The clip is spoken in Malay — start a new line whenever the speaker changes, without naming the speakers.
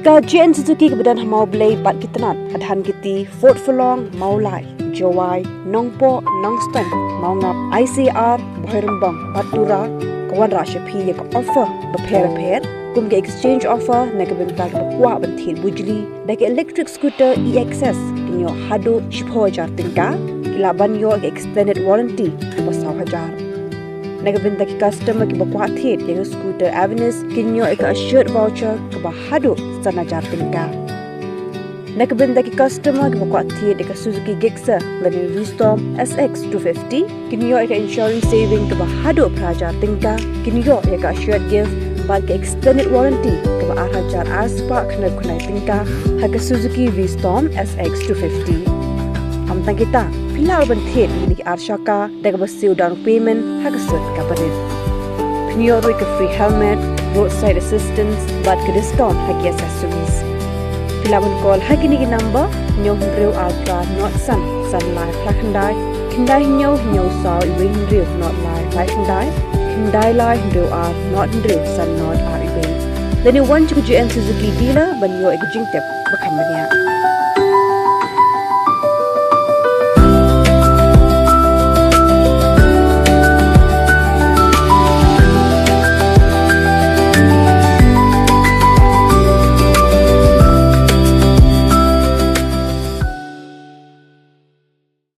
Kajian Suzuki kebedan Mawblei bat Tnat adhan kiti Fort Fulong, Mawblei, Jawai, Nongpo, Nongston, Maungap, ICR, Bapher, Batura, kawan Rashapi yang offer Bapher, kum ke exchange offer na ke bentar bakwa bentil bujli, da ke electric scooter EXS kinyo hado 10,000 tingka, kilaban yo ke extended warranty basaw hajar. Nagabinda ki customer ki bakwa thit yang scooter Avenis kinyo ek assured voucher ke bahado sana jartingka. Nagabinda ki customer ki bakwa thit ek Suzuki Gixxer lenin Wisdom SX 250 kinyo ek insurance saving ke bahado prajar tingka kinyo ek assured gift bal ke extended warranty ke bah hajar aspa kena kunai tingka ha ke Suzuki Wisdom SX 250. Amtang kita pilar bentit ni arshaka daga basiu down payment hagasut kaparit. Pinyo ke free helmet, roadside assistance, bad ke discount hagi accessories. Pilaban call hagi ni number nyo hreu ultra not sun life lakhandai kindai nyo saw iwe hreu not life lakhandai kindai lai hreu not hreu sun not iwe. Then you want to go to Suzuki dealer ban yo ek jingtep bakambania.